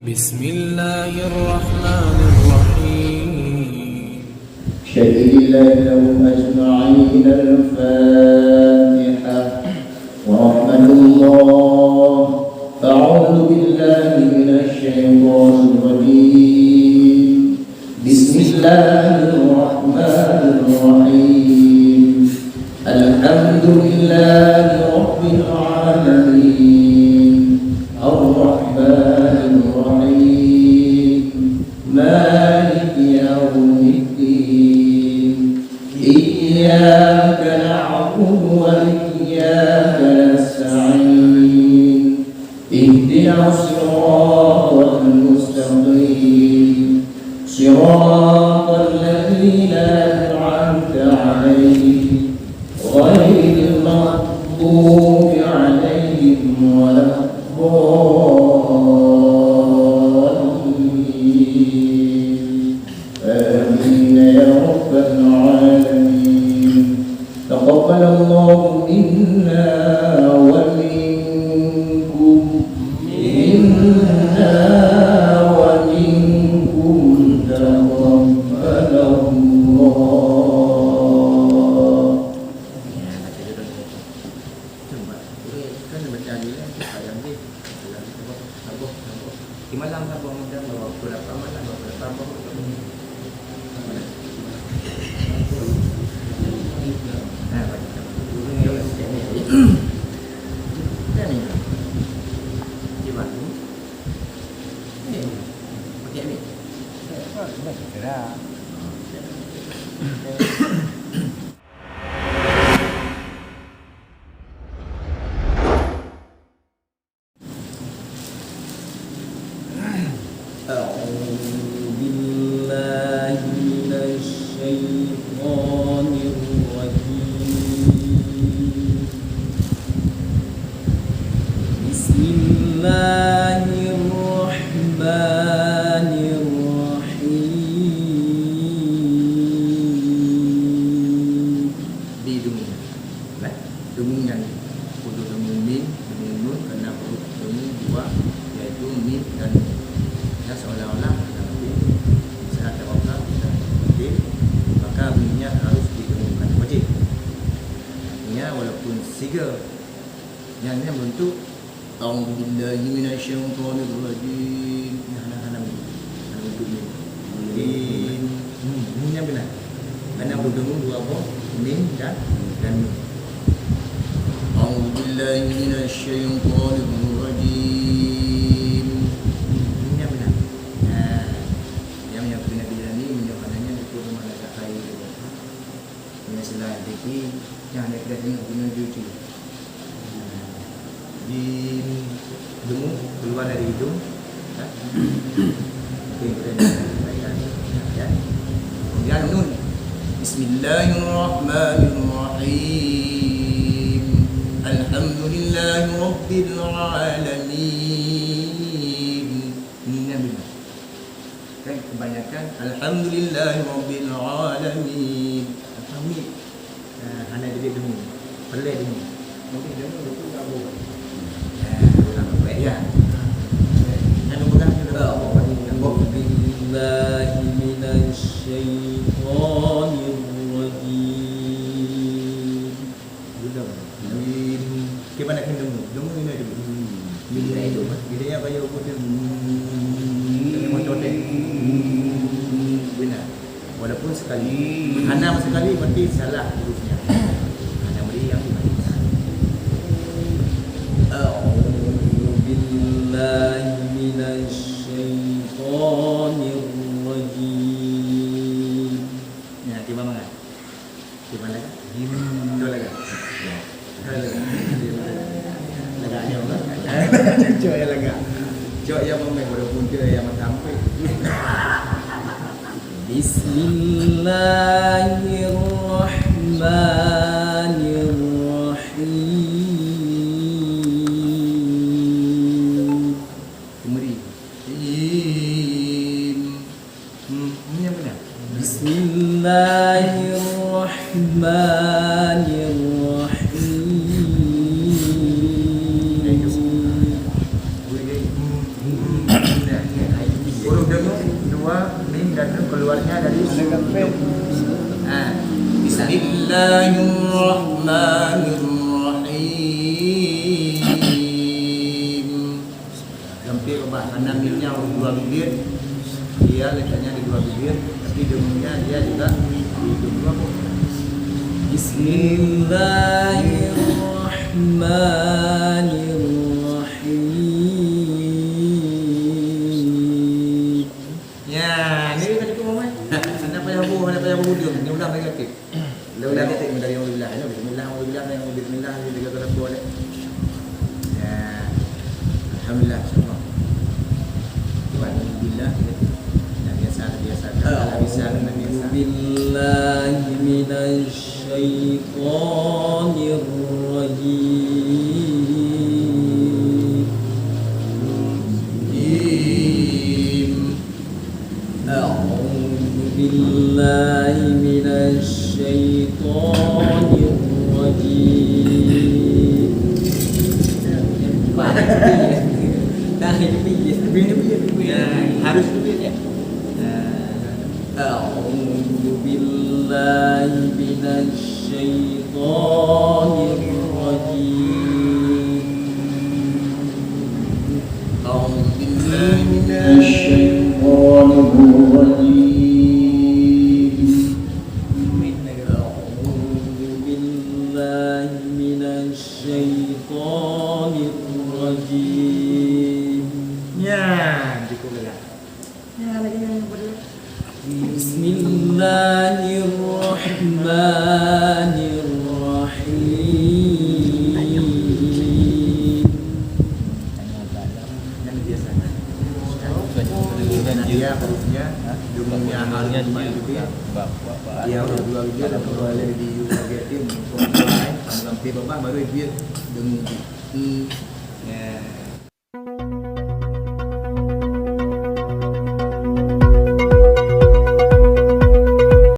بسم الله الرحمن الرحيم شهد الله لهم أجمعين الفاتحة ورحمة الله. أعوذ بالله من الشيطان الرجيم. بسم الله الرحمن الرحيم. الحمد لله رب العالمين الرحمن الرحيم مالك يوم الدين. إياك نعبد وإياك نستعين. اهدنا الصراط المستقيم صراط الذين أنعمت عليهم غير المغضوب عليهم ولا الضالين. آمين يا رب العالمين. تقبل الله منا ومنكم تقبل الله. Malam sabah muda bawa pula pamalan bawa sabah. Walaupun siga yang bentuk a'udzubillahi minasyaitonir rajim. Bentuk ni yang benar. Mana bertemu dua apa? Mim dan nun. A'udzubillahi minasyaitonir rajim. Ini yang benar. Yang kena bila ni menyebabkannya itu mana sakai. Ini selain ini yang ada kena guna cuci. Di demu keluar dari hidung. Kemudian nun. Bismillahirrahmanirrahim. Alhamdulillahi rabbil alamin. Ini yang benar. Kan kebanyakan alhamdulillahi rabbil alamin. Alhamdulillah. Anak jadi demu. Pelai demu. Mungkin demu itu tak boleh. Ya. Anu pegang kita. Billahi minasyaitonir rajim. Sudah. Gimana kan demu? Demu ini ada. Bila itu, bila yang bayar ukur dia. Mau cotek. Benar. Walaupun sekali, hanam sekali berarti salah hurufnya. Hanam beri yang benar. Billahi minasyaitonir rajim. Ya, tiba mana? Tiba lagi? Dua lagi. Ya. Dua lagi. Lagaknya apa? Cok ya lagak. Cok ya pemain walaupun dia yang tampil. Bismillahirrahmanirrahim. Bismillahirrahmanirrahim. keluarnya dari Bismillahirrahmanirrahim. Hampir karena minnya dua bibir, dia letaknya di dua bibir, tapi dengungnya dia juga di hidung dua. Bismillahirrahmanirrahim. Ya, ini tadi aku ngomong. Mana payah budium, ini ulang lagi. Ulang titik dari yang bilang, ini bismillah, yang bismillah, ini juga terus boleh. Ya, alhamdulillah, insyaallah. Alhamdulillah. Biasa. Billahi minasyaitonir rajim. A'udzu billahi minasyaitonir rajim. Harus lebih ya. A'udzu billahi minasyaitonir rajim. A'udzu billahi minasy Asyaitonir rajim. A'udzu billahi minasyaitonir rajim. Ya, cukup lah. Ya, lagi yang berdua. Bismillahirrahmanirrahim. Yang biasa. Dia hurufnya, jumlahnya harusnya cuma bibir. Dia huruf dua bibir dan boleh diusahakan untuk lain. Sampai bapak baru bibir dengan ya.